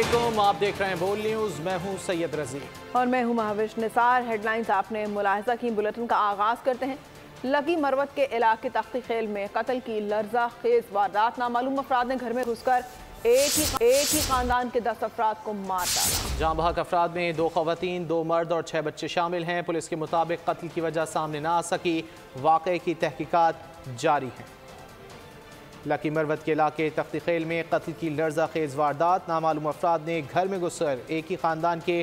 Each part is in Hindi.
अस्सलामुअलैकुम, आप देख रहे हैं बोल न्यूज़। मैं हूं सैयद रजी और मैं हूं महाविश निसार। हेडलाइंस आपने मुलाहिजा की। बुलेटिन का आगाज करते हैं। लकी मरवत के इलाके तख्ती खेल में कत्ल की लर्जा खेज वारदात। नामालूम अफराद ने घर में घुसकर एक ही खानदान के 10 अफराद को मार डाला। जाँ बहक अफराद में 2 खवातीन, 2 मर्द और 6 बच्चे शामिल हैं। पुलिस के मुताबिक कत्ल की वजह सामने ना आ सकी। वाक़े की तहकीकात जारी हैं। लकी मरवत के इलाके तख्ती खेल में कत्ल की लर्जा खेज वारदात। नामालूम अफराद ने घर में घुसकर एक ही खानदान के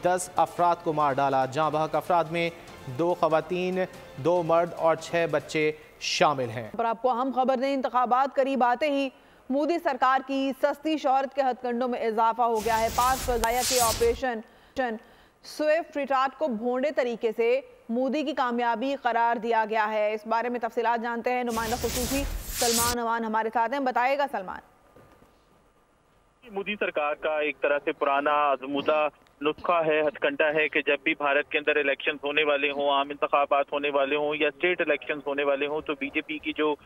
10 अफराद को मार डाला। जाँ बहक अफराद में 2 खवातीन, 2 मर्द और 6 बच्चे शामिल हैं। पर आपको अहम खबर दें, इंतखाबात करीब आते ही मोदी सरकार की सस्ती शोहरत के हथकंडों में इजाफा हो गया है। 5 फजाया के ऑपरेशन स्विफ्ट रिटार्ट को भोंडे तरीके से मोदी की कामयाबी करार दिया गया है। इस बारे में तफसीलात जानते हैं। नुमाइंदा खुसूसी सलमान अमान हमारे साथ हैं, बताएगा सलमान। मोदी सरकार का एक तरह से पुराना आजमूदा नुस्खा है, हथकंडा है कि जब भी भारत के अंदर इलेक्शंस होने वाले हों, आम इंतखाबात होने वाले हों या स्टेट इलेक्शंस होने वाले हों, तो बीजेपी की जो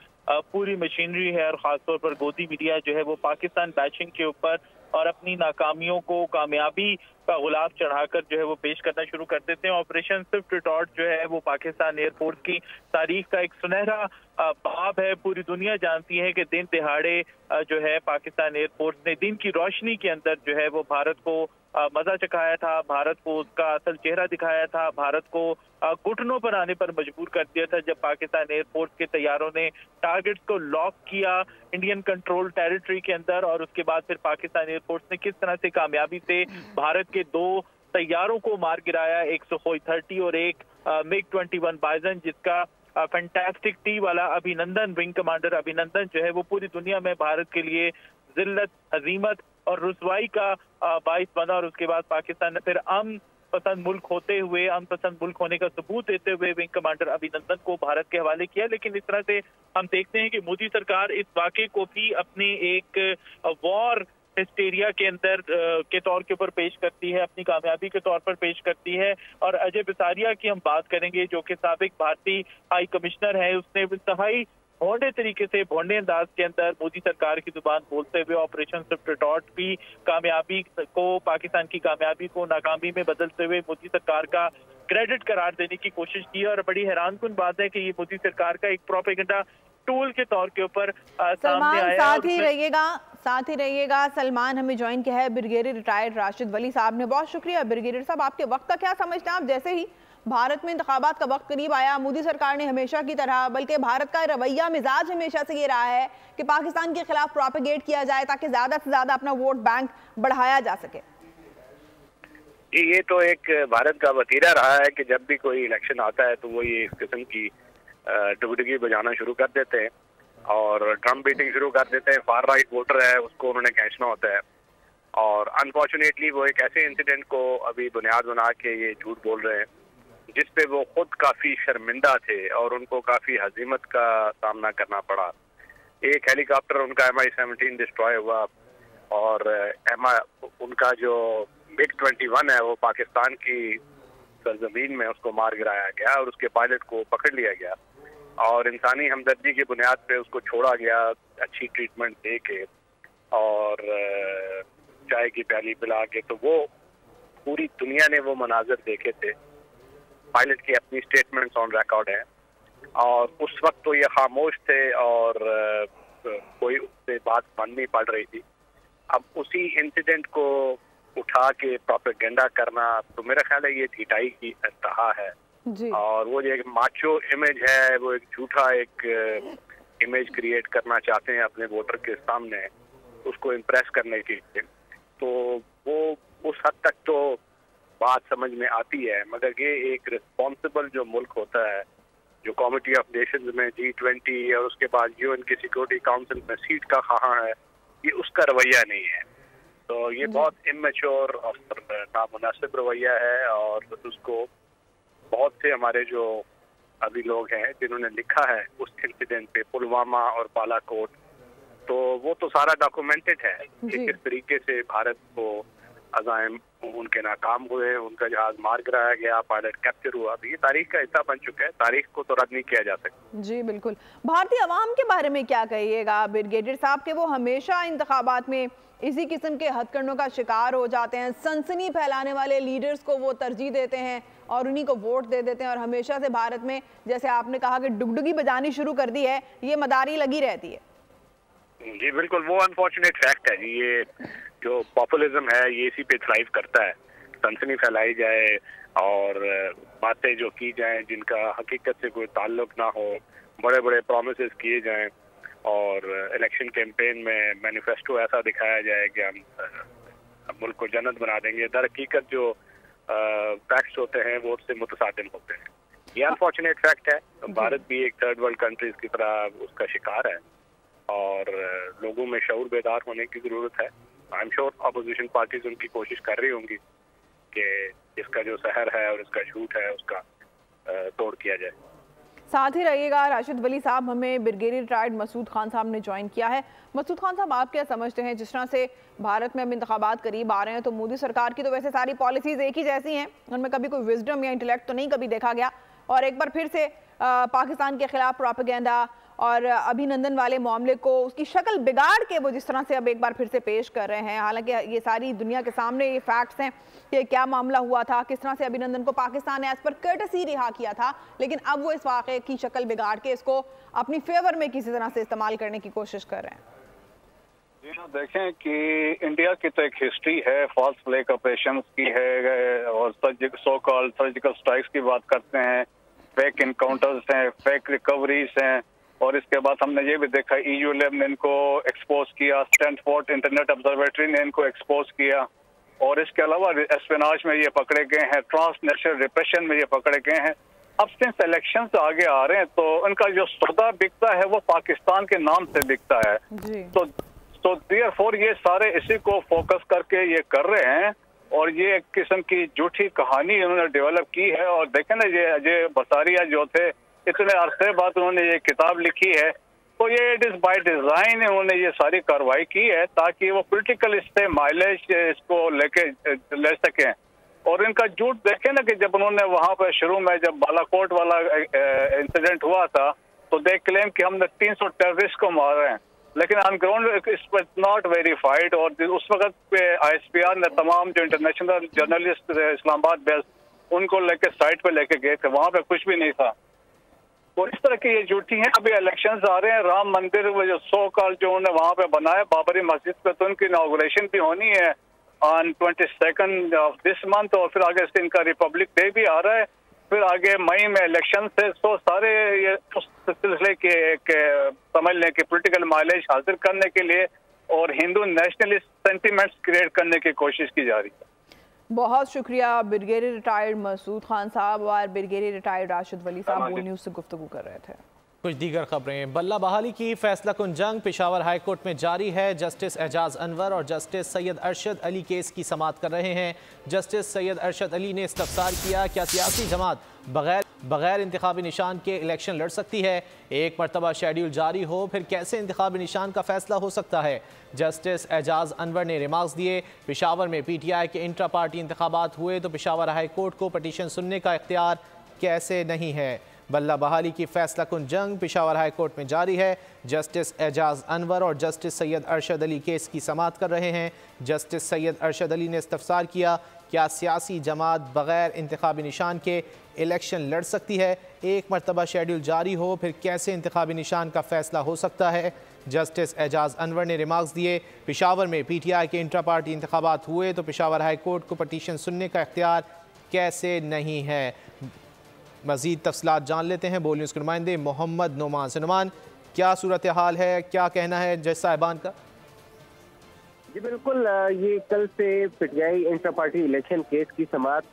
पूरी मशीनरी है और खासतौर पर गोदी मीडिया जो है वो पाकिस्तान बैशिंग के ऊपर और अपनी नाकामियों को कामयाबी का गुलाब चढ़ाकर जो है वो पेश करना शुरू कर देते हैं। ऑपरेशन स्विफ्ट रिटार्ट जो है वो पाकिस्तान एयरफोर्स की तारीख का एक सुनहरा बाब है। पूरी दुनिया जानती है कि दिन दिहाड़े जो है पाकिस्तान एयरफोर्स ने दिन की रोशनी के अंदर जो है वो भारत को मजा चखाया था, भारत को उसका असल चेहरा दिखाया था, भारत को घुटनों पर आने पर मजबूर कर दिया था। जब पाकिस्तान एयरफोर्स के तैयारों ने टारगेट्स को लॉक किया इंडियन कंट्रोल टेरिटरी के अंदर, और उसके बाद फिर पाकिस्तान एयरफोर्स ने किस तरह से कामयाबी से भारत के 2 तैयारों को मार गिराया, एक सुखोई 30 और एक मिग 21 बाइजन, जिसका फैंटास्टिक टी वाला अभिनंदन, विंग कमांडर अभिनंदन जो है वो पूरी दुनिया में भारत के लिए जिल्लत, हजीमत और रुसवाई का बाइस बना। और उसके बाद पाकिस्तान ने फिर अमन पसंद मुल्क होते हुए, अमन पसंद मुल्क होने का सबूत देते हुए विंग कमांडर अभिनंदन को भारत के हवाले किया। लेकिन इस तरह से हम देखते हैं कि मोदी सरकार इस वाक़े को भी अपने एक वॉर हिस्टेरिया के अंदर के तौर के ऊपर पेश करती है, अपनी कामयाबी के तौर पर पेश करती है। और अजय बिसारिया की हम बात करेंगे, जो कि साबिक भारतीय हाई कमिश्नर है, उसने इंतहाई भोंडे तरीके से, भोंडे अंदाज के अंदर मोदी सरकार की जुबान बोलते हुए ऑपरेशन स्विफ्ट रिटार्ट भी कामयाबी को, पाकिस्तान की कामयाबी को नाकामी में बदलते हुए मोदी सरकार का क्रेडिट करार देने की कोशिश की। और बड़ी हैरानकुन बात है कि ये मोदी सरकार का एक प्रोपेगेंडा टूल के तौर के ऊपर सामने आया। साथ ही रहिएगा। सलमान हमें ज्वाइन किया है ब्रिगेडियर रिटायर्ड राशिद वली साहब ने। बहुत शुक्रिया ब्रिगेडियर साहब। आपके वक्त का क्या समझते हैं आप? जैसे ही भारत में इंतखाबात का वक्त करीब आया, मोदी सरकार ने हमेशा की तरह, बल्कि भारत का रवैया मिजाज हमेशा से ये रहा है कि पाकिस्तान के खिलाफ प्रोपेगेट किया जाए ताकि ज्यादा से ज्यादा अपना वोट बैंक बढ़ाया जा सके। ये तो एक भारत का वतीरा रहा है कि जब भी कोई इलेक्शन आता है तो वो ये इस किस्म की डुगडुगी बजाना शुरू कर देते हैं और ड्रम बीटिंग शुरू कर देते हैं। फार राइट वोटर है उसको उन्होंने खींचना होता है। और अनफॉर्चुनेटली वो एक ऐसे इंसिडेंट को अभी बुनियाद बना के ये झूठ बोल रहे हैं जिस पे वो खुद काफी शर्मिंदा थे और उनको काफी हजीमत का सामना करना पड़ा। एक हेलीकॉप्टर उनका MI-17 डिस्ट्रॉय हुआ और उनका जो मिग 21 है वो पाकिस्तान की सरजमीन में उसको मार गिराया गया और उसके पायलट को पकड़ लिया गया और इंसानी हमदर्दी की बुनियाद पे उसको छोड़ा गया, अच्छी ट्रीटमेंट दे के और चाय की प्याली पिला के। तो वो पूरी दुनिया ने वो मनाजर देखे थे। पायलट की अपनी स्टेटमेंट्स ऑन रिकॉर्ड है और उस वक्त तो ये खामोश थे और कोई उससे बात माननी पड़ रही थी। अब उसी इंसिडेंट को उठा के प्रोपेगेंडा करना, तो मेरा ख्याल है ये ढिठाई की इंतहा है जी। और वो जो एक माचो इमेज है, वो एक झूठा एक इमेज क्रिएट करना चाहते हैं अपने वोटर के सामने, उसको इम्प्रेस करने के लिए। तो वो उस हद तक तो बात समझ में आती है, मगर ये एक रिस्पॉन्सिबल जो मुल्क होता है, जो कमिटी ऑफ नेशंस में G20 और उसके बाद UN की सिक्योरिटी काउंसिल में सीट का ख़्वाह है, ये उसका रवैया नहीं है। तो ये बहुत इमेच्योर और नामुनासिब रवैया है और उसको बहुत से हमारे जो अभी लोग हैं जिन्होंने लिखा है उस इंसिडेंट पे, पुलवामा और बालाकोट, तो वो तो सारा डॉक्यूमेंटेड है कि किस तरीके से भारत को अज़ाइम उनके नाकाम हुए, उनका जहाज मार गिराया गया, पायलट कैप्चर हुआ। तो ये तारीख का हिस्सा बन चुका है, तारीख को तो रद्द नहीं किया जा सकता। जी बिल्कुल। भारतीय अवाम के बारे में क्या कहिएगा ब्रिगेडियर साहब के वो हमेशा इंतखाबात में इसी किस्म के हथकंडों का शिकार हो जाते हैं, सनसनी फैलाने वाले लीडर्स को वो तरजीह देते हैं और उन्हीं को वोट दे देते हैं, और हमेशा से भारत में जैसे आपने कहा कि डुगडुगी बजानी शुरू कर दी है, ये मदारी लगी रहती है। जी बिल्कुल, वो अनफॉर्चुनेट फैक्ट है जी। ये जो पॉपुलिज्म है ये इसी पे थ्राइव करता है, सनसनी फैलाई जाए और बातें जो की जाएं जिनका हकीकत से कोई ताल्लुक ना हो, बड़े बड़े प्रॉमिसेस किए जाएं और इलेक्शन कैंपेन में मैनिफेस्टो ऐसा दिखाया जाए कि हम मुल्क को जन्नत बना देंगे। दर हकीकत जो फैक्ट्स होते हैं वो उससे मुतसादिम होते हैं। ये अनफॉर्चुनेट फैक्ट है। भारत भी एक थर्ड वर्ल्ड कंट्रीज की तरह उसका शिकार है और लोगों में शऊर बेदार होने की जरूरत है। I am sure opposition parties उनकी कोशिश कर रही होंगी कि इसका जो सहर है और इसका झूठ है उसका तोड़ किया जाए। साथ ही रहिएगा। राशिद वली साहब, हमें ब्रिगेडियर रिटायर्ड मसूद खान साहब ने ज्वाइन किया है। मसूद खान साहब, आप क्या समझते हैं, जिस तरह से भारत में अब इंतखाबात करीब आ रहे हैं तो मोदी सरकार की तो वैसे सारी पॉलिसीज एक ही जैसी हैं, उनमें कभी कोई विजडम या इंटेलेक्ट तो नहीं कभी देखा गया, और एक बार फिर से पाकिस्तान के खिलाफ प्रोपेगेंडा और अभिनंदन वाले मामले को उसकी शक्ल बिगाड़ के वो जिस तरह से अब एक बार फिर से पेश कर रहे हैं। हालांकि ये सारी दुनिया के सामने ये फैक्ट्स हैं कि क्या मामला हुआ था, किस तरह से अभिनंदन को पाकिस्तान ने एज पर कर्टसी रिहा किया था, लेकिन अब वो इस वाक़े की शक्ल बिगाड़ के इसको अपनी फेवर में किसी तरह से इस्तेमाल करने की कोशिश कर रहे हैं। जी हाँ, देखें कि इंडिया की तो एक हिस्ट्री है, फॉल्स फ्लैग ऑपरेशंस की है और सो कॉल्ड सर्जिकल स्ट्राइक्स की बात करते हैं, फेक इनकाउंटर्स हैं, फेक रिकवरीज हैं, और इसके बाद हमने ये भी देखा EU लैब ने इनको एक्सपोज किया, स्टैनफोर्ड इंटरनेट ऑब्जर्वेटरी ने इनको एक्सपोज किया, और इसके अलावा एस्पिनाज में ये पकड़े गए हैं, ट्रांसनेशनल रिप्रेशन में ये पकड़े गए हैं। अब सिंस इलेक्शन आगे आ रहे हैं तो उनका जो सौदा बिकता है वो पाकिस्तान के नाम से बिकता है। तो देयरफॉर ये सारे इसी को फोकस करके ये कर रहे हैं और ये एक किस्म की झूठी कहानी उन्होंने डेवलप की है। और देखें ना, ये अजय बसारिया जो थे, इतने अरसे बाद उन्होंने ये किताब लिखी है, तो ये इट इज बाय डिजाइन उन्होंने ये सारी कार्रवाई की है ताकि वो पॉलिटिकल इससे माइलेज इसको लेके ले सकें। और इनका झूठ देखें ना कि जब उन्होंने वहां पर शुरू में जब बालाकोट वाला इंसिडेंट हुआ था तो दे क्लेम कि हमने 300 टेररिस्ट को मारा है, लेकिन on ground it's not verified. और उस वक्त पे ISPR ने तमाम जो इंटरनेशनल जर्नलिस्ट इस्लामाबाद बेस्ड उनको लेके साइट पे लेके गए थे, वहां पे कुछ भी नहीं था। तो इस तरह की ये झूठी हैं। अभी इलेक्शंस आ रहे हैं, राम मंदिर वो जो सो कॉल जो उन्होंने वहां पे बनाया बाबरी मस्जिद पे, तो उनकी इनॉग्रेशन भी होनी है ऑन 22 ऑफ दिस मंथ, और फिर आगे से इनका रिपब्लिक डे भी आ रहा है, फिर आगे मई में इलेक्शन से। तो सारे ये सिलसिले के एक समझ लें कि पोलिटिकल माइलेज हासिल करने के लिए और हिंदू नेशनलिस्ट सेंटिमेंट्स क्रिएट करने की कोशिश की जा रही है। बहुत शुक्रिया ब्रिगेडियर रिटायर्ड मसूद खान साहब और ब्रिगेडियर रिटायर्ड राशिद वली साहब वो न्यूज़ से गुफ्तगू कर रहे थे। कुछ दीगर खबरें। बल्ला बहाली की फैसला कुन जंग पेशावर हाई कोर्ट में जारी है। जस्टिस एजाज अनवर और जस्टिस सैयद अरशद अली केस की समाअत कर रहे हैं। जस्टिस सैयद अरशद अली ने इस्तफसार किया, क्या सियासी जमात बगैर इंतखाबी निशान के इलेक्शन लड़ सकती है? एक मरतबा शेड्यूल जारी हो फिर कैसे इंतखाबी निशान का फैसला हो सकता है? जस्टिस एजाज अनवर ने रिमार्क्स दिए। पेशावर में PTI के इंट्रा पार्टी इंतखाबात हुए तो पेशावर हाई कोर्ट को पटिशन सुनने का इख्तियार कैसे नहीं है? बल्ला बहाली की फैसला कुन जंग पेशावर हाई कोर्ट में जारी है। जस्टिस एजाज अनवर और जस्टिस सैयद अरशद अली केस की समाअत कर रहे हैं। जस्टिस सैयद अरशद अली ने इस्तफसार किया, क्या सियासी जमात बगैर इंतखाबी निशान के इलेक्शन लड़ सकती है? एक मरतबा शेड्यूल जारी हो फिर कैसे इंतखाबी निशान का फैसला हो सकता है? जस्टिस एजाज अनवर ने रिमार्क्स दिए। पेशावर में PTI के इंट्रा पार्टी इंतखाबात हुए तो पेशावर हाई कोर्ट को पटिशन सुनने का इख्तियार कैसे नहीं है? मज़ीद तफसीलात जान लेते हैं। बोल न्यूज़ के नुमाइंदे मोहम्मद नोमान से। नुमान, क्या सूरत हाल है, क्या कहना है जज साहिबान का? जी बिल्कुल, ये कल से PTI intra party election case की समाअत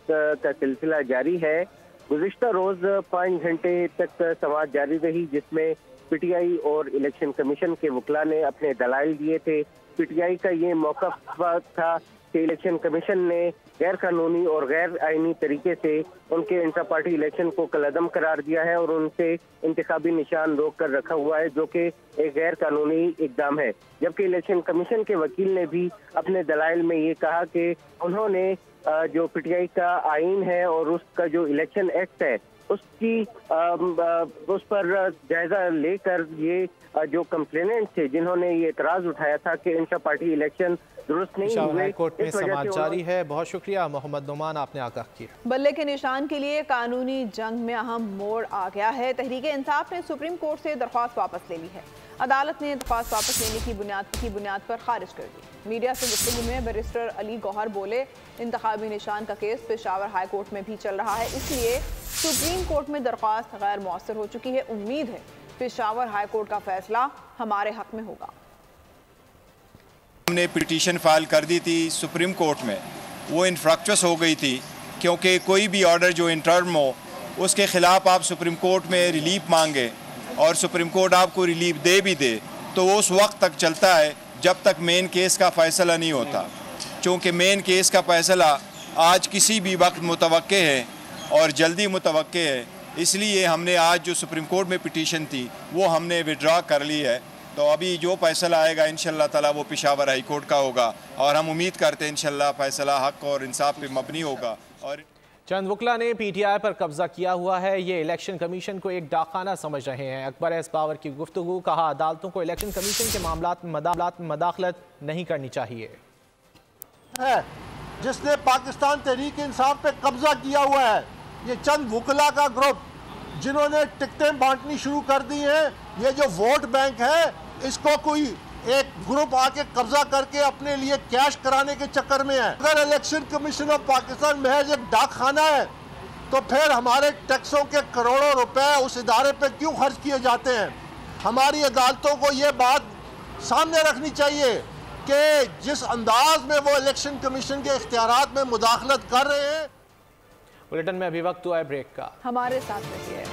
का सिलसिला जारी है। गुज़िश्ता रोज 5 घंटे तक समाअत जारी रही, जिसमें PTI और इलेक्शन कमीशन के वकला ने अपने दलाइल दिए थे। PTI का ये मौक़िफ़ था कि इलेक्शन कमीशन ने गैर कानूनी और गैर आईनी तरीके से उनके इंट्रा पार्टी इलेक्शन को कलअदम करार दिया है और उनसे इंतखाबी निशान रोक कर रखा हुआ है, जो कि एक गैर कानूनी इकदाम है। जबकि इलेक्शन कमीशन के वकील ने भी अपने दलाइल में ये कहा कि उन्होंने जो पीटीआई का आईन है और उसका जो इलेक्शन एक्ट है उसकी उस पर जायजा लेकर ये जो कंप्लेनेंट थे जिन्होंने ये एतराज उठाया था कि इंट्रा पार्टी इलेक्शन दुरुस्त नहीं हुए, हाईकोर्ट में समाअत जारी है। बहुत शुक्रिया मोहम्मद नुमान, आपने आगाह किया। बल्ले के निशान के लिए कानूनी जंग में अहम मोड़ आ गया है। तहरीक इंसाफ ने सुप्रीम कोर्ट से दरख्वास्त वापस ले ली है। अदालत ने दरख्वास्त वापस लेने की बुनियाद पर खारिज कर दी। मीडिया से गुफ्तगू में बैरिस्टर अली गौहर बोले, इंतखाबी निशान का केस पेशावर हाई कोर्ट में भी चल रहा है, इसलिए सुप्रीम कोर्ट में दरख्वास्त गैर मौसर हो चुकी है। उम्मीद है पेशावर हाई कोर्ट का फैसला हमारे हक में होगा। हमने पिटीशन फाइल कर दी थी सुप्रीम कोर्ट में, वो इन्फ्रक्चुअस हो गई थी क्योंकि कोई भी ऑर्डर जो इंटर्म हो उसके ख़िलाफ़ आप सुप्रीम कोर्ट में रिलीफ मांगे और सुप्रीम कोर्ट आपको रिलीफ दे भी दे तो वो उस वक्त तक चलता है जब तक मेन केस का फ़ैसला नहीं होता। चूँकि मेन केस का फ़ैसला आज किसी भी वक्त मुतवक्के है और जल्दी मुतवक्के है, इसलिए हमने आज जो सुप्रीम कोर्ट में पिटीशन थी वो हमने विड्रॉ कर ली है। तो अभी जो फैसला आएगा इंशाअल्लाह ताला वो पेशावर हाई कोर्ट का होगा और हम उम्मीद करते हैं इंशाअल्लाह फैसला हक और इंसाफ पे मबनी होगा। और चंद वकला ने पीटीआई पर कब्जा किया हुआ है, ये इलेक्शन कमीशन को एक डाकखाना समझ रहे हैं। अकबर एस बावर की गुफ्तगू, कहा अदालतों को इलेक्शन कमीशन के मामलात में मदाखलत नहीं करनी चाहिए। जिसने पाकिस्तान तहरीक इंसाफ पे कब्जा किया हुआ है, ये चंद वकला का ग्रुप जिन्होंने टिकटें बांटनी शुरू कर दी हैं। ये जो वोट बैंक है इसको कोई एक ग्रुप आके कब्जा करके अपने लिए कैश कराने के चक्कर में है। अगर इलेक्शन कमीशन ऑफ पाकिस्तान महज एक डाक खाना है तो फिर हमारे टैक्सों के करोड़ों रुपए उस इदारे पे क्यों खर्च किए जाते हैं। हमारी अदालतों को ये बात सामने रखनी चाहिए कि जिस अंदाज में वो इलेक्शन कमीशन के इख्तियारात में मुदाखलत कर रहे हैं। बुलेटिन में अभी वक्त हुआ है ब्रेक का, हमारे साथ रहिए।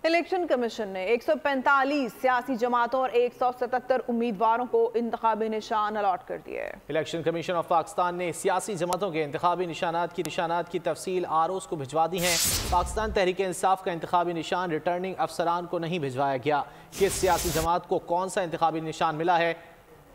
इलेक्शन कमीशन ने 145 सियासी जमातों और 177 उम्मीदवारों को इंतखाबी निशान अलॉट कर दिए। इलेक्शन कमीशन ऑफ पाकिस्तान ने सियासी जमातों के इंतखाबी निशानात की तफसील आरओस को भिजवा दी हैं। पाकिस्तान तहरीक इंसाफ का इंतखाबी निशान रिटर्निंग अफसरान को नहीं भिजवाया गया। किस सियासी जमात को कौन सा इंतखाबी निशान मिला है,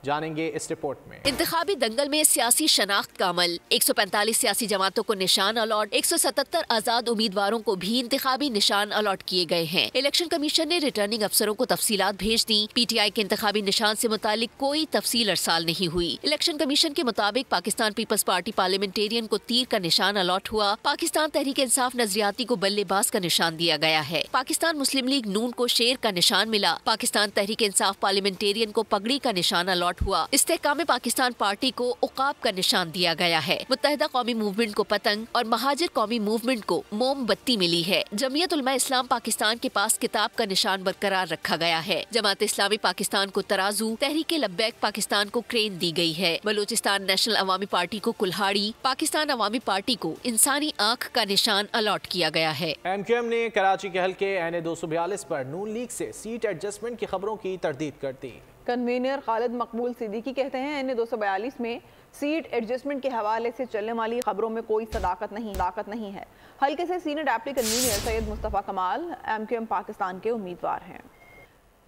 जानेंगे इस रिपोर्ट में। इंतखाबी दंगल में सियासी शनाख्त का अमल, 145 सियासी जमातों को निशान अलॉट, 177 आजाद उम्मीदवारों को भी इंतखाबी निशान अलॉट किए गए हैं। इलेक्शन कमीशन ने रिटर्निंग अफसरों को तफसीलात भेज दी। पीटीआई के इंतखाबी निशान से मुतालिक कोई तफसील अरसाल नहीं हुई। इलेक्शन कमीशन के मुताबिक पाकिस्तान पीपल्स पार्टी पार्लियामेंटेरियन को तीर का निशान अलॉट हुआ। पाकिस्तान तहरीक इंसाफ नजरियाती को बल्लेबाज का निशान दिया गया है। पाकिस्तान मुस्लिम लीग नून को शेर का निशान मिला। पाकिस्तान तहरीक इंसाफ पार्लियामेंटेरियन को पगड़ी का निशान अलॉट हुआ। इस्तेहकाम पाकिस्तान पार्टी को उकाब का निशान दिया गया है। मुत्तहिदा कौमी मूवमेंट को पतंग और महाजिर कौमी मूवमेंट को मोमबत्ती मिली है। जमीयत उलमा इस्लाम पाकिस्तान के पास किताब का निशान बरकरार रखा गया है। जमात इस्लामी पाकिस्तान को तराजू, तहरीक लब्बैक पाकिस्तान को क्रेन दी गई है। बलूचिस्तान नेशनल अवामी पार्टी को कुल्हाड़ी, पाकिस्तान अवामी पार्टी को इंसानी आँख का निशान अलॉट किया गया है। MQM ने कराची के हल्के NA 242 पर नून लीग से सीट एडजस्टमेंट की खबरों की तरदीद कर दी। कन्वीनर खालिद मकबूल सिद्दीकी कहते हैं NA 242 में सीट एडजस्टमेंट के हवाले से चलने वाली खबरों में कोई सदाकत नहीं है। हल्के से senior deputy convener Syed Mustafa कमाल MQM पाकिस्तान के उम्मीदवार हैं।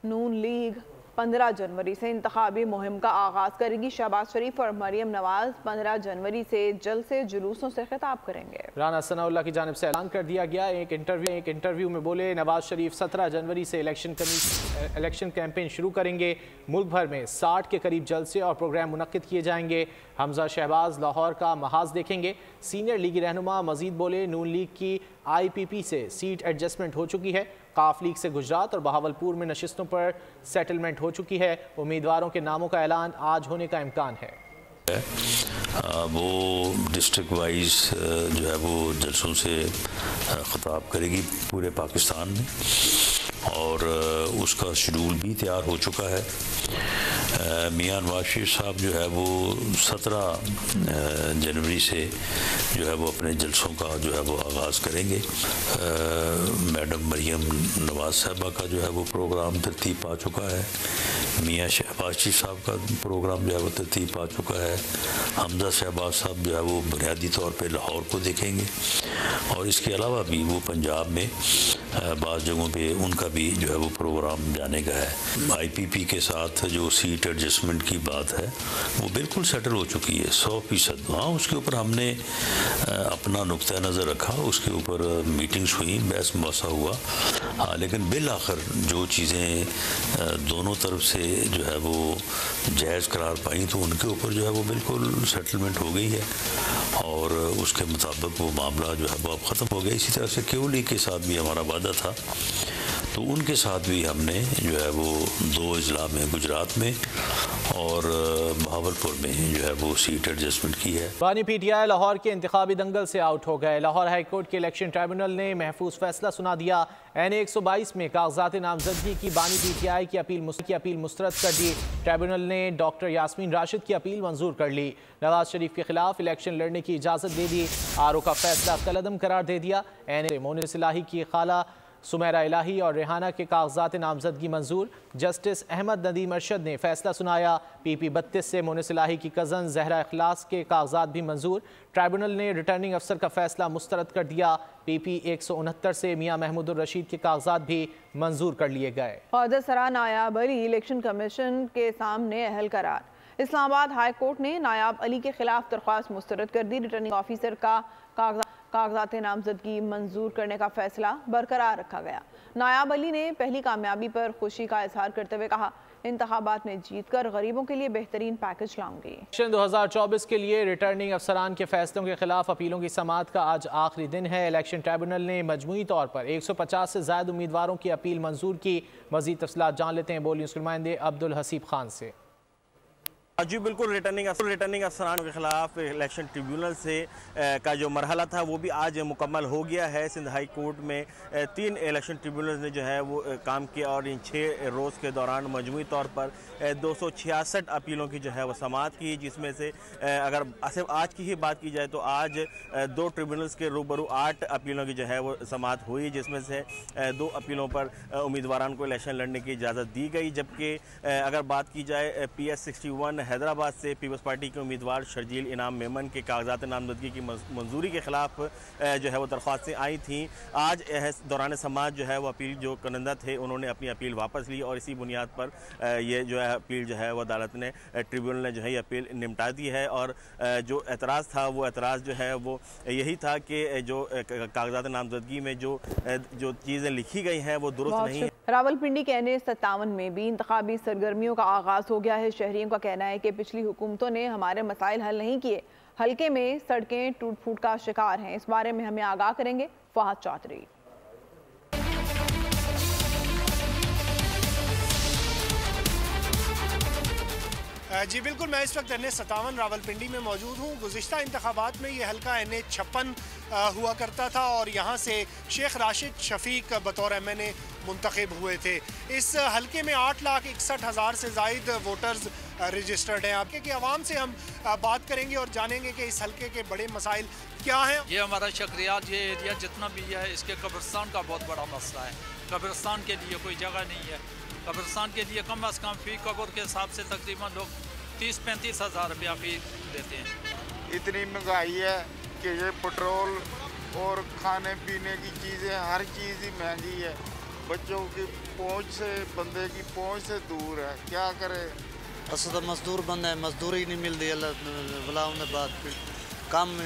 नून लीग 15 जनवरी से इंतखाबी मुहिम का आगाज करेगी। शहबाज शरीफ और मरियम नवाज 15 जनवरी से जलसे जुलूसों से खिताब करेंगे। राना सनाउल्लाह की जानिब से ऐलान कर दिया गया। एक इंटरव्यू में बोले, नवाज शरीफ 17 जनवरी से इलेक्शन कैंपेन शुरू करेंगे। मुल्क भर में 60 के करीब जलसे और प्रोग्राम मुनक्किद किए जाएंगे। हमजा शहबाज लाहौर का महाज देखेंगे। सीनियर लीगी रहनुमा मजीद बोले, नून लीग की IPP से सीट एडजस्टमेंट हो चुकी है। काफ लीग से गुजरात और बहावलपुर में नशिस्तों पर सेटलमेंट हो चुकी है। उम्मीदवारों के नामों का ऐलान आज होने का इम्कान है। वो डिस्ट्रिक्ट वाइज जो है वो जलसों से खिताब करेगी पूरे पाकिस्तान में और उसका शेड्यूल भी तैयार हो चुका है। मियां नवाज शरीफ साहब जो है वो 17 जनवरी से जो है वो अपने जलसों का जो है वो आगाज़ करेंगे। मैडम मरियम नवाज साहबा का जो है वो प्रोग्राम तरतीब पा चुका है। मियां शहबाज शरीफ साहब का प्रोग्राम जो है वो तरतीब पा चुका है। हमजा शहबाज साहब जो है वो बुनियादी तौर पे लाहौर को देखेंगे और इसके अलावा भी वो पंजाब में बाज़ जगहों पे उनका भी जो है वो प्रोग्राम जाने का है। IPP के साथ जो सीट एडजस्टमेंट की बात है वो बिल्कुल सेटल हो चुकी है 100%। हाँ, उसके ऊपर हमने अपना नुक्ता नज़र रखा, उसके ऊपर मीटिंग्स हुई, बहस मुबासा हुआ। हाँ, लेकिन बिल आखिर जो चीज़ें दोनों तरफ से जो है वो जायज़ करार पाई तो उनके ऊपर जो है वो बिल्कुल सेटलमेंट हो गई है और उसके मुताबिक वो मामला जो है वो अब ख़त्म हो गया। इसी तरह से क्योली के साथ भी हमारा वादा था तो उनके साथ भी हमने जो है वो 2 अजला में गुजरात में और बहावलपुर में जो है वो सीट एडजस्टमेंट की है। बानी PTI लाहौर के इंतखाबी दंगल से आउट हो गए। लाहौर हाई कोर्ट के इलेक्शन ट्राइब्यूनल ने महफूज फैसला सुना दिया। NA 122 में कागजात नामजदगी की बानी PTI की अपील मुस्तरद कर दी। ट्राइब्यूनल ने डॉक्टर यास्मीन राशिद की अपील मंजूर कर ली। नवाज शरीफ के खिलाफ इलेक्शन लड़ने की इजाज़त दे दी। RO का फैसला कलअदम करार दे दिया। NA मोनिस इलाही की खाला सुमेरा इलाही और रेहाना के कागजात नामजदगी मंजूर। जस्टिस अहमद नदीम अरशद ने फैसला सुनाया। PP 32 से मोनिस इलाही की कज़न जहरा इखलास के कागजात भी मंजूर। ट्राइब्यूनल ने रिटर्निंग अफसर का फैसला मुस्तरद कर दिया। PP 169 से मियां महमूदुर रशीद के कागजात भी मंजूर कर लिए गए। ख्वाजा सरा नायाब अली इलेक्शन कमीशन के सामने अहल करार। इस्लामाबाद हाई कोर्ट ने नायाब अली के खिलाफ दरख्वास्त मुस्तरद कर दी। रिटर्निंग ऑफिसर का कागजात नामजदगी मंजूर करने का फैसला बरकरार रखा गया। नायाब अली ने पहली कामयाबी पर खुशी का इजहार करते हुए कहा, इंतखाबात में जीतकर गरीबों के लिए बेहतरीन पैकेज लाऊंगी। इलेक्शन 2024 के लिए रिटर्निंग अफसरान के फैसलों के खिलाफ अपीलों की समाअत का आज आखिरी दिन है। इलेक्शन ट्राइब्यूनल ने मजमूई तौर पर 150 से ज्यादा उम्मीदवारों की अपील मंजूर की। मजीद तफसीलात जान लेते हैं बोली उसके नुमाइंदे अब्दुल हसीब खान से। जी बिल्कुल, रिटर्निंग अफसरान के खिलाफ इलेक्शन ट्रिब्यूनल से का जो मरहला था वो भी आज मुकम्मल हो गया है। सिंध हाई कोर्ट में 3 इलेक्शन ट्रिब्यूनल ने जो है वो काम किया और इन 6 रोज़ के दौरान मजमूई तौर पर 266 अपीलों की जो है वो समाअत की, जिसमें से अगर सिर्फ आज की ही बात की जाए तो आज 2 ट्रिब्यूनल्स के रूबरू 8 अपीलों की जो है वो समाअत हुई, जिसमें से 2 अपीलों पर उम्मीदवारों को इलेक्शन लड़ने की इजाज़त दी गई। जबकि अगर बात की जाए PS 61 हैदराबाद से पीपल्स पार्टी के उम्मीदवार शर्जील इनाम मेमन के कागजात नामजदगी की मंजूरी के खिलाफ जो है वो दरख्वास्तें आई थीं। आज दौरान समाज जो है वो अपील जो करंदा थे उन्होंने अपनी अपील वापस ली और इसी बुनियाद पर ये जो है अपील जो है वो अदालत ने ट्रिब्यूनल ने जो है ये अपील निपटा दी है। और जो एतराज़ था वो एतराज़ जो है वो यही था कि जो कागजात नामजदगी में जो चीज़ें लिखी गई हैं वो दुरुस्त नहीं है। रावलपिंडी के NA 57 में भी इंतखाबी सरगर्मियों का आगाज़ हो गया है। शहरियों का कहना है कि पिछली हुकूमतों ने हमारे मसाइल हल नहीं किए। हल्के में सड़कें टूट फूट का शिकार हैं। इस बारे में हमें आगाह करेंगे फहद चौधरी। जी बिल्कुल, मैं इस वक्त NA 57 रावलपिंडी में मौजूद हूँ। गुज़िश्ता इंतखाबात में ये हल्का NA 56 हुआ करता था और यहाँ से शेख राशिद शफीक बतौर MNA मुंतखब हुए थे। इस हल्के में 8,61,000 से ज़ायद वोटर्स रजिस्टर्ड हैं। आपके कि आवाम से हम बात करेंगे और जानेंगे कि इस हल्के के बड़े मसाइल क्या हैं। ये हमारा शक्रियात ये एरिया जितना भी है इसके कब्रिस्तान का बहुत बड़ा मसला है। कब्रिस्तान के लिए कोई जगह नहीं है। कब्रिस्तान के लिए कम अज़ कम फ़ी कब्र के हिसाब से तकरीबन लोग 30-35 हज़ार रुपया फ़ी देते हैं। इतनी महंगाई है कि ये पेट्रोल और खाने पीने की चीज़ें हर चीज़ ही महंगी है। बच्चों की पहुंच से बंदे की पहुंच से दूर है, क्या करे। असल तो मजदूर बंद है, मजदूरी नहीं मिलती है। बात कम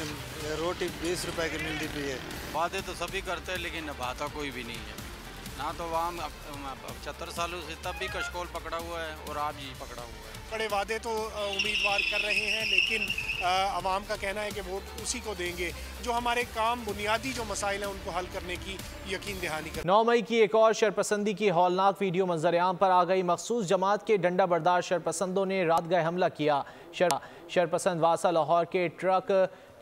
रोटी 20 रुपए की मिलती भी है। वादे तो सभी करते हैं लेकिन निभाता कोई भी नहीं है ना। तो वहाँ 75 सालों से तब भी कशकोल पकड़ा हुआ है और आज ही पकड़ा हुआ है। बड़े वादे तो उम्मीदवार कर रहे हैं लेकिन आवाम का कहना है कि वोट उसी को देंगे जो हमारे काम बुनियादी जो मसाइल हैं उनको हल करने की यकीन दहानी कर। 9 मई की एक और शरपसंदी की हौलनाक वीडियो मंजर-ए-आम पर आ गई। मखसूस जमात के डंडा बरदार शरपसंदों ने रात गए हमला किया। शरपसंद वासा लाहौर के ट्रक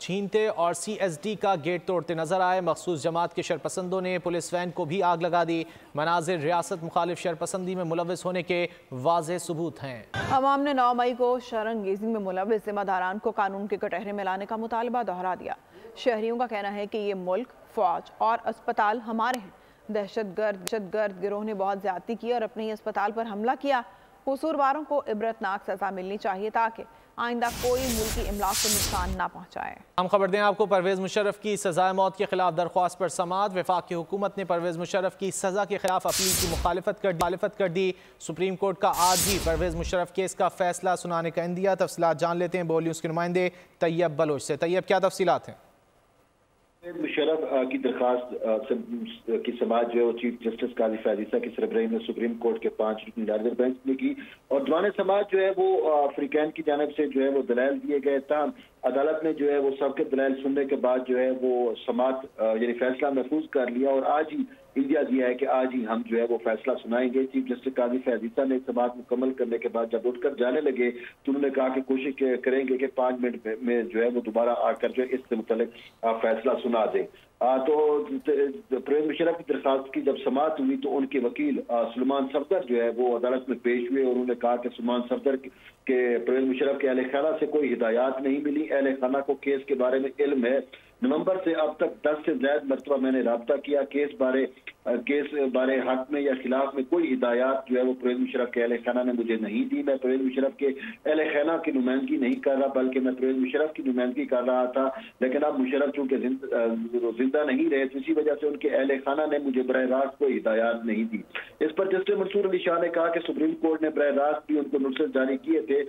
छीनते और CSD का गेट तोड़ते नजर आए। मखसूस जमात के शरपसंदों ने पुलिस वैन को भी आग लगा दी। मनाजिर रियासत मुखालिफ शरपसंदी में मुलविस होने के वाज़ेह सबूत हैं। अवाम ने 9 मई को शरणगेजी में मुलविस जिम्मेदारान को कानून के कटहरे में लाने का मुतालबा दोहरा दिया। शहरियों का कहना है कि ये मुल्क, फौज और अस्पताल हमारे हैं। दहशतगर्द गिरोह ने बहुत ज्यादती की और अपने ही अस्पताल पर हमला किया। कसूरवारों को इबरतनाक सजा मिलनी चाहिए ताकि आइंदा कोई मुल्की इमलाक को नुकसान ना पहुँचाए। हम खबर दें आपको, परवेज़ मुशर्रफ की सजाए मौत के खिलाफ दरख्वास्त पर समाअत। वफाकी हुकूमत ने परवेज़ मुशर्रफ की सजा के खिलाफ अपील की मुखालिफत कर दी। सुप्रीम कोर्ट का आज ही परवेज़ मुशर्रफ केस का फैसला सुनाने का इंदिया। तफसीलात जान लेते हैं बोल न्यूज़ के नुमाइंदे तैयब बलोच से। तैयब, क्या तफसीलात हैं? मुशर्रफ की दरखास्त की समाअत जो है वो चीफ जस्टिस काजी फैजीसा की सरबराही में सुप्रीम कोर्ट के 5 रुकनी लार्जर बेंच ने की और दौरान समाअत जो है वो अफ्रीकैन की जानिब से जो है वो दलाइल दिए गए। ताहम अदालत ने जो है वो सबके दलाइल सुनने के बाद जो है वो समाअत यानी फैसला महफूज कर लिया और आज ही इंदिया दिया है कि आज ही हम जो है वो फैसला सुनाएंगे। चीफ जस्टिस काजी फैजीसा ने समाअत मुकम्मल करने के बाद जब उठकर जाने लगे तो उन्होंने कहा कि कोशिश करेंगे कि 5 मिनट में जो है वो दोबारा आकर जो है इससे मुतल्लिक फैसला सुना दें। तो परवेज़ मुशर्रफ की दरखास्त की जब समाअत हुई तो उनके वकील सुलेमान सफदर जो है वो अदालत में पेश हुए और उन्होंने कहा कि सुलेमान सफदर के परवेज़ मुशर्रफ के अहले खाना से कोई हिदायत नहीं मिली। अहले खाना को केस के बारे में इल्म है। नवंबर से अब तक 10 से ज्यादा मरतबा मैंने राब्ता किया। केस बारे हक में या खिलाफ में कोई हिदायत जो है वो परवेज़ मुशर्रफ के अहले खाना ने मुझे नहीं दी। मैं परवेज़ मुशर्रफ के अहले खाना की नुमाइंदगी नहीं कर रहा बल्कि मैं परवेज़ मुशर्रफ की नुमाइंदगी कर रहा था। लेकिन अब मुशर्रफ चूंकि जिंदा नहीं रहे तो इसी वजह से उनके अहले खाना ने मुझे बराह रास्त कोई हिदायत नहीं दी। इस पर जस्टिस मंसूर अली शाह ने कहा कि सुप्रीम कोर्ट ने बराह रास्त भी उनको नोटिस जारी किए थे।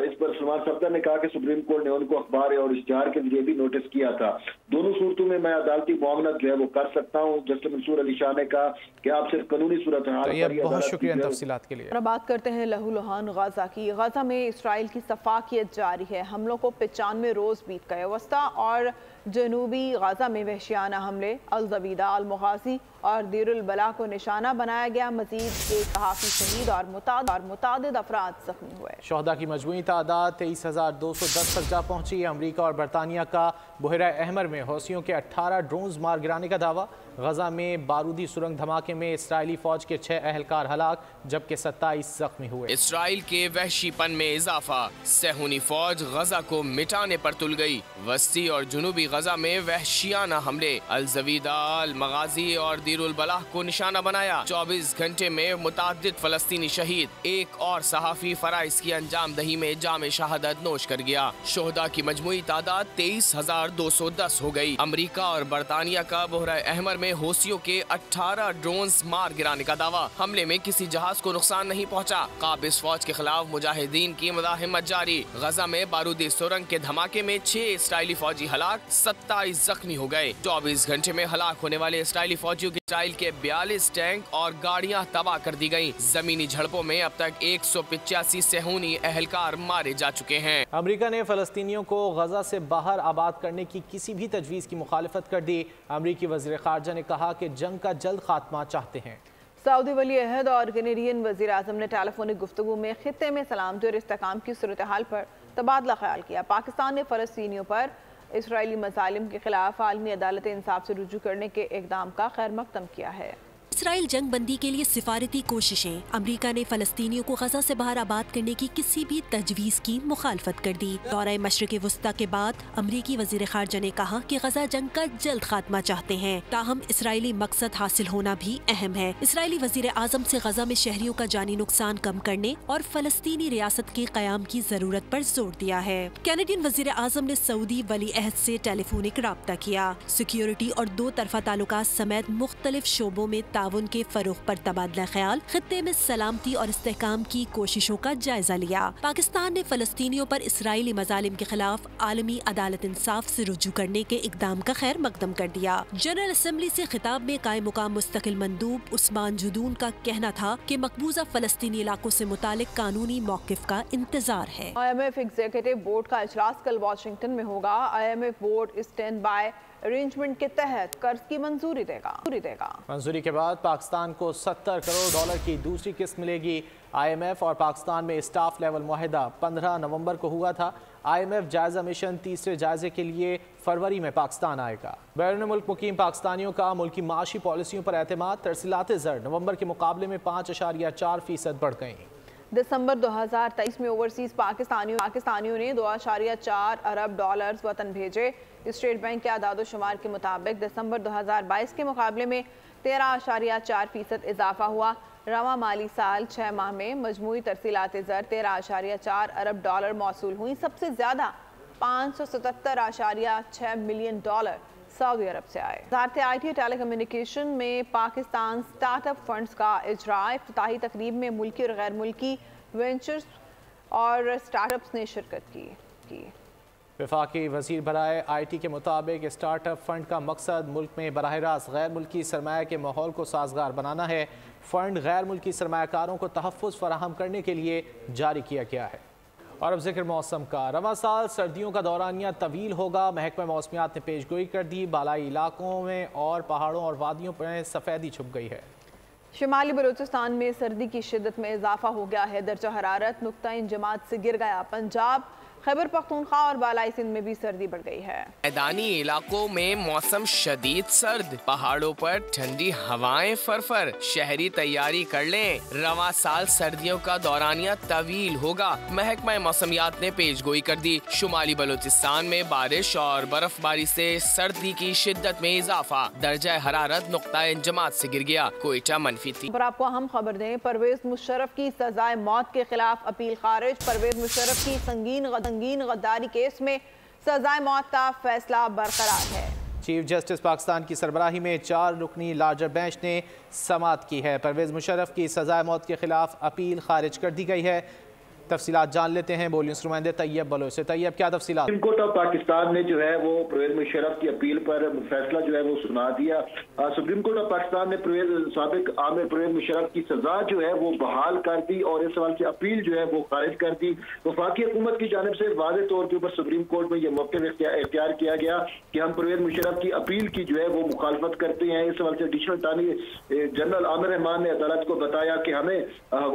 इस पर सुलेमान सफदर ने कहा कि सुप्रीम कोर्ट ने उनको अखबार और इश्तिहार के जरिए भी नोटिस किया था। दोनों सूरतों में मैं अदालती मुआवनत जो है वो कर सकता हूँ। जस्टिस मंसूर अली शाह ने कहा कि आप सिर्फ कानूनी सूरत हाल पर बहुत शुक्रिया तफसीलात के लिए। बात करते हैं लहूलुहान गाजा की। गाजा में इसराइल की सफाकियत जारी है। हमलों को 95 रोज बीत गए। वस्ता और जनूबी गाजा में वहशियाना हमले अल ज़वीदा, अल मुगाज़ी और दीरुल बला को निशाना बनाया गया। मजीद एक सहाफ़ी शहीद और मुतादिद अफराद जख्मी हुए। शोहदा की मजमूई तादाद 23,210 तक जा पहुंची। अमरीका और बरतानिया का बुहरा अहमर में हौसियों के 18 ड्रोन्स मार गिराने का दावा। गजा में बारूदी सुरंग धमाके में इसराइली फौज के 6 अहलकार हलाक जबकि 27 जख्मी हुए। इसराइल के वहशीपन में इजाफा। सेहूनी फौज गजा को मिटाने पर तुल गई। वस्ती और जुनूबी गजा में वहशियाना हमले अल ज़वीदा, अल मगाजी और दीरुल बलाह को निशाना बनाया। 24 घंटे में मुताद्दिद फलस्तीनी शहीद। एक और सहाफी फराइज की अंजाम दही में जाम शहादत नोश कर गया। शोहदा की मजमूई तादाद 23,210 हो गई। अमरीका और बरतानिया का बोहरा अहमर में होसियों के 18 ड्रोन्स मार गिराने का दावा। हमले में किसी जहाज को नुकसान नहीं पहुंचा। काबिज फौज के खिलाफ मुजाहिदीन की मुजाहिमत जारी। गजा में बारूदी सुरंग के धमाके में 6 इसराइली फौजी हलाक, 27 जख्मी हो गए। 24 घंटे में हलाक होने वाले इसराइली फौजियों की इसराइल के 42 टैंक और गाड़ियां तबाह कर दी गयी। जमीनी झड़पों में अब तक 185 सेहूनी अहलकार मारे जा चुके हैं। अमरीका ने फलस्तीनियों को गजा से बाहर आबाद करने की किसी भी तजवीज़ की मुखालिफत कर दी। अमरीकी वज़ीर ख़ारजा ने कहा कि जंग का जल्द खात्मा चाहते हैं। सऊदी वली अहद और कैनेडियन वज़ीर आज़म ने टेलीफोनिक गुफ्तगू में खित्ते में सलामती और इस्तेहकाम की सूरत हाल पर तबादला ख्याल किया। पाकिस्तान ने फ़लस्तीनियों पर इसराइली मज़ालिम के खिलाफ आलमी अदालत इंसाफ से रुजू करने के इक़दाम का खैर मकदम किया है। इसराइल जंग बंदी के लिए सिफारती कोशिशें। अमरीका ने फलस्तीनियों को गजा से बाहर आबाद करने की किसी भी तजवीज़ की मुखालफत कर दी। दौरा मशरिक़ वस्ता के बाद अमरीकी वज़ीर ख़ारजा ने कहा कि गजा जंग का जल्द खात्मा चाहते हैं। ताहम इसराइली मकसद हासिल होना भी अहम है। इसराइली वज़ीर आज़म से गजा में शहरियों का जानी नुकसान कम करने और फलस्तीनी रियासत के क़याम की ज़रूरत पर जोर दिया है। कैनेडियन वज़ीर आज़म ने सऊदी वली अहद से टेलीफोनिक राब्ता किया। सिक्योरिटी और 2 तरफ़ा ताल्लुकात समेत मुख्तलिफ शोबों में ताउन के फरोग पर तबादला ख्याल, खित्ते में सलामती और इस्तेहकाम की कोशिशों का जायजा लिया। पाकिस्तान ने फलस्तीनियों पर इसराइली मजालिम के खिलाफ आलमी अदालत इंसाफ से रुजू करने के इकदाम का खैर मकदम कर दिया। जनरल असेंबली से खिताब में कायम मुकाम मुस्तकिल मंदूब उस्मान जुदून का कहना था कि मकबूजा फलस्तीनी इलाकों से मुतालिक कानूनी मौकिफ का इंतजार है। IMF एग्जीक्यूटिव बोर्ड का इजलास कल वाशिंगटन में होगा। IMF board stand by arrangement के तहत कर्ज की मंजूरी देगा। मंजूरी के बाद पाकिस्तान को 70 करोड़ डॉलर की दूसरी किस्त मिलेगी। IMF और पाकिस्तान में स्टाफ लेवल मुआहदा 15 नवंबर को हुआ था। IMF जायजा मिशन तीसरे जायजे के लिए फरवरी में पाकिस्तान आएगा। बैरून मुल्क मुकीम पाकिस्तानियों का मुल्की माशी पॉलिसियों पर एतमाद, तरसीलात ज़र नवंबर के मुकाबले में 5.4% बढ़ गई। दिसंबर 2023 में ओवरसीज पाकिस्तानियों ने 2.4 अरब डॉलर्स वतन भेजे। स्टेट बैंक के आदाद शुमार के मुताबिक दिसंबर 2022 के मुकाबले में 13.4% इजाफा हुआ। रवा माली साल 6 माह में मजमूई तरसीलात ज़र 13.4 अरब डॉलर मौसूल हुई। सबसे ज़्यादा 577.6 मिलियन डॉलर सऊदी अरब से आए। वज़ारत IT और टेलीकम्युनिकेशन में पाकिस्तान स्टार्टअप फंड्स का इजरा। इफ्तिताही तकरीब में मुल्की और गैर मुल्की वेंचर्स और स्टार्टअप्स ने शिरकत की। वफाकी वज़ीर बराए IT के मुताबिक स्टार्टअप फंड का मकसद मुल्क में बराह रास्त गैर मुल्की सरमाया के माहौल को साजगार बनाना है। फंड गैर मुल्की सरमायाकारों को तहफ़्फ़ुज़ फराहम करने के लिए जारी किया गया है। और अब जिक्र मौसम का। रवा साल सर्दियों का दौरानिया तवील होगा। महकमा मौसमियात ने पेशगोई कर दी। बालाई इलाकों में और पहाड़ों और वादियों पर सफ़ेदी छुप गई है। शुमाली बलूचिस्तान में सर्दी की शिद्दत में इजाफा हो गया है। दर्जा हरारत नुक्ता इंजमात से गिर गया। पंजाब, खैबर पख्तूनख्वा और बालाई सिंध में भी सर्दी बढ़ गई है। मैदानी इलाकों में मौसम शदीद सर्द, पहाड़ों पर ठंडी हवाएं फरफर। शहरी तैयारी कर लें, रवा साल सर्दियों का दौरानिया तवील होगा। महकमा मौसमियात ने पेशगोई कर दी। शुमाली बलूचिस्तान में बारिश और बर्फबारी से सर्दी की शिद्दत में इजाफा। दर्जा हरारत नुक्ता इंजमात से गिर गया। कोयटा मनफी थी। पर आपको अहम खबर दें, परवेज मुशर्रफ की सजाए मौत के खिलाफ अपील खारिज। परवेज मुशर्रफ की संगीन गद्दारी केस में सजाए मौत का फैसला बरकरार है। चीफ जस्टिस पाकिस्तान की सरबराही में 4 रुकनी लार्जर बेंच ने समाअत की है। परवेज मुशर्रफ की सजाए मौत के खिलाफ अपील खारिज कर दी गई है। तफसीलात जान लेते हैं बोलिए नुमाइंदे तैयब बलोच से। तैयब, क्या तफसीलात? सुप्रीम कोर्ट ऑफ पाकिस्तान ने जो है वो परवेज मुशर्रफ की अपील पर फैसला जो है वो सुना दिया। सुप्रीम कोर्ट ऑफ पाकिस्तान ने साबिक आमिर परवेज मुशर्रफ की सजा जो है वो बहाल कर दी और इस सवाल से अपील जो है वो खारिज कर दी। वफाकी हुकूमत की जानिब से वाज़ेह तौर के ऊपर सुप्रीम कोर्ट में यह मौक़िफ़ इख्तियार किया गया कि हम परवेज मुशर्रफ की अपील की जो है वो मुखालफत करते हैं। इस सवाल से additional attorney general Aamir Rahman ने अदालत को बताया कि हमें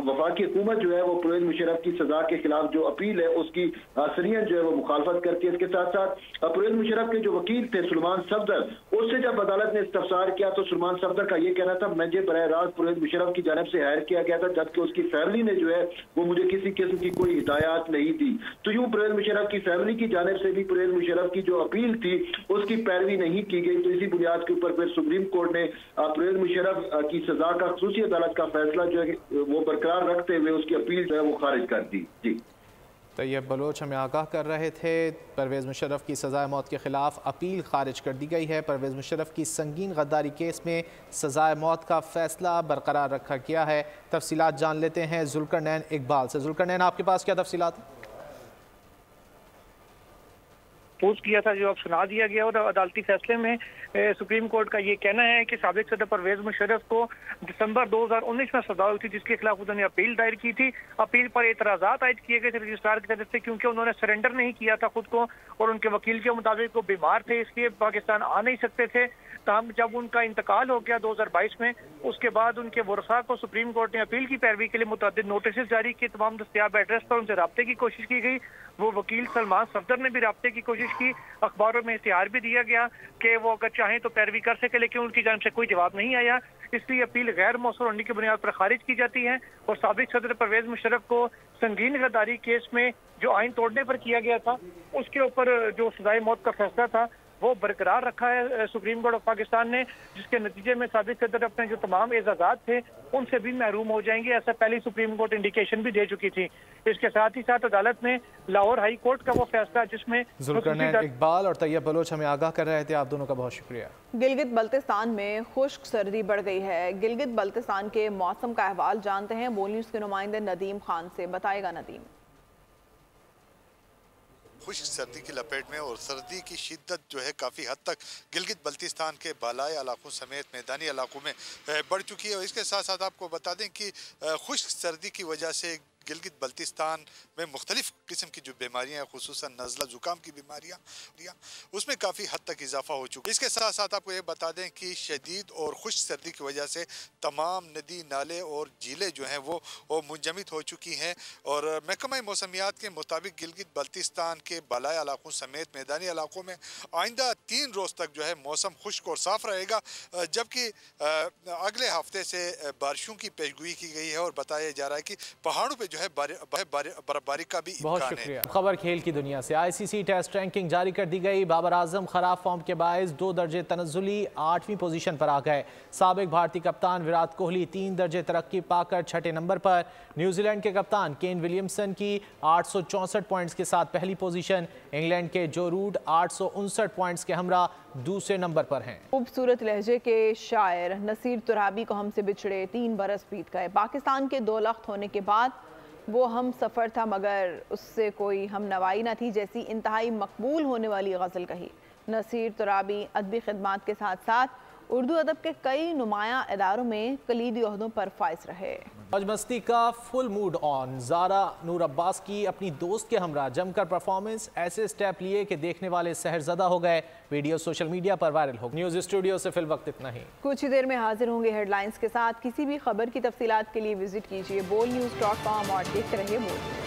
वफाकी हुकूमत जो है वो परवेज मुशर्रफ की सजा के खिलाफ जो अपील है उसकी सरियन जो है वो मुखालफत करती है। इसके साथ साथ परवेज मुशर्रफ के जो वकील थे सुलेमान सफदर, उससे जब अदालत ने इस्तफसार किया तो सुलेमान सफदर का ये कहना था मुझे बराह रास्त परवेज मुशर्रफ की जानिब से हायर किया गया था, जबकि उसकी फैमिली ने जो है वो मुझे किसी किस्म की कोई हिदायत नहीं दी। तो यूं परवेज मुशर्रफ की फैमिली की जानिब से भी परवेज मुशर्रफ की जो अपील थी उसकी पैरवी नहीं की गई। तो इसी बुनियाद के ऊपर फिर सुप्रीम कोर्ट ने परवेज मुशर्रफ की सजा का खुसूसी अदालत का फैसला जो है वो बरकरार रखते हुए उसकी अपील जो है वो खारिज कर दी। जी तैयब बलोच हमें आगाह कर रहे थे। परवेज मुशर्रफ की सजाए मौत के खिलाफ अपील खारिज कर दी गई है। परवेज मुशर्रफ की संगीन गद्दारी केस में सजाए मौत का फैसला बरकरार रखा गया है। तफसीलात जान लेते हैं जुल्करनैन इकबाल से। जुल्करनैन, आपके पास क्या तफसीलात? पोस्ट किया था जो अब सुना दिया गया और अदालती फैसले में सुप्रीम कोर्ट का ये कहना है कि साबिक सदर परवेज मुशर्रफ को दिसंबर 2019 में सजा हुई थी जिसके खिलाफ उन्होंने अपील दायर की थी। अपील पर एतराज़ात आयद किए गए थे रजिस्ट्रार की तरफ से क्योंकि उन्होंने सरेंडर नहीं किया था खुद को और उनके वकील के मुताबिक वो बीमार थे इसलिए पाकिस्तान आ नहीं सकते थे। तमाम जब उनका इंतकाल हो गया 2022 में, उसके बाद उनके वरसा को सुप्रीम कोर्ट ने अपील की पैरवी के लिए मुतअद्दिद नोटिस जारी किए। तमाम दस्तयाब एड्रेस पर उनसे रब्ते की कोशिश की गई। वो वकील सलमान सफदर ने भी रब्ते की कोशिश की। अखबारों में इश्तिहार भी दिया गया कि वो अगर चाहें तो पैरवी कर सके, लेकिन उनकी जानिब से कोई जवाब नहीं आया। इसलिए अपील गैर मौसूल होने की बुनियाद पर खारिज की जाती है और साबिक सदर परवेज मुशर्रफ को संगीन गद्दारी केस में जो आइन तोड़ने पर किया गया था उसके ऊपर जो सजाए मौत का फैसला था वो बरकरार रखा है सुप्रीम कोर्ट ऑफ पाकिस्तान ने, जिसके नतीजे में साबिक सदर अपने जो तमाम एजाजात थे उनसे भी महरूम हो जाएंगे। ऐसा पहले सुप्रीम कोर्ट इंडिकेशन भी दे चुकी थी। इसके साथ ही साथ अदालत ने लाहौर हाई कोर्ट का वो फैसला जिसमें जुल्करनैन इकबाल और तैयब बलोच हमें आगाह कर रहे थे। आप दोनों का बहुत शुक्रिया। गिलगित बल्तिस्तान में खुश्क सर्दी बढ़ गई है। गिलगित बल्तिस्तान के मौसम का अहवाल जानते हैं बोल न्यूज़ के नुमाइंदे नदीम खान से। बताएगा नदीम। खुश्क सर्दी की लपेट में और सर्दी की शिद्दत जो है काफ़ी हद तक गिलगित बल्तिस्तान के बालाई इलाकों समेत मैदानी इलाकों में बढ़ चुकी है। और इसके साथ साथ आपको बता दें कि खुश्क सर्दी की वजह से गिलगित बल्तिस्तान में मुख्तलिफ किस्म की जो बीमारियाँ हैं, खुसूसन नज़ला ज़ुकाम की बीमारियाँ, उसमें काफ़ी हद तक इजाफा हो चुका है। इसके साथ साथ आपको ये बता दें कि शदीद और खुश्क सर्दी की वजह से तमाम नदी नाले और झीलें जो हैं वो मुंजमद हो चुकी हैं और महकमा मौसमियात के मुताबिक गिलगित बल्तिस्तान के बालाई इलाकों समेत मैदानी इलाकों में आइंदा 3 रोज़ तक जो है मौसम खुश्क और साफ रहेगा, जबकि अगले हफ्ते से बारिशों की पेशगोई की गई है और बताया जा रहा है कि पहाड़ों पे जो है बर्फबारी का भी इम्कान है। खबर खेल की दुनिया से। ICC टेस्ट रैंकिंग जारी कर दी गई। बाबर आजम खराब फॉर्म के बायस 2 दर्जे तनज़्ज़ुली 8वीं पोजीशन पर आ गए। साबिक भारतीय कप्तान विराट कोहली 3 दर्जे तरक्की पाकर 6ठे नंबर पर। न्यूजीलैंड के कप्तान केन विलियमसन की 864 पॉइंट्स के साथ पहली पोजीशन। इंग्लैंड के जो रूट 859 पॉइंट्स के हमरा दूसरे नंबर पर हैं। खूबसूरत लहजे के शायर नसीर तुराबी को हमसे बिछड़े 3 बरस बीत गए। पाकिस्तान के 2 लख्त होने के बाद वो हम सफ़र था मगर उससे कोई हम नवाई न थी जैसी इंतहाई मकबूल होने वाली गज़ल कही। नसीर तुराबी अदबी खिदमात के साथ साथ उर्दू अदब के कई नुमाया इदारों में कलीदी ओहदों पर फाइज रहे। मौज मस्ती का फुल मूड ऑन। ज़ारा नूर अब्बास की अपनी दोस्त के हमरा जमकर परफॉर्मेंस, ऐसे स्टेप लिए कि देखने वाले सहरज़दा हो गए। वीडियो सोशल मीडिया पर वायरल हो। न्यूज़ स्टूडियो से फिल वक्त इतना ही। कुछ ही देर में हाजिर होंगे हेडलाइंस के साथ। किसी भी खबर की तफसीलात के लिए विजिट कीजिए bolnews.com और देखते रहिए बोल।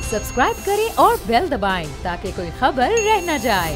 सब्सक्राइब करें और बेल दबाएं ताकि कोई खबर रह न जाए।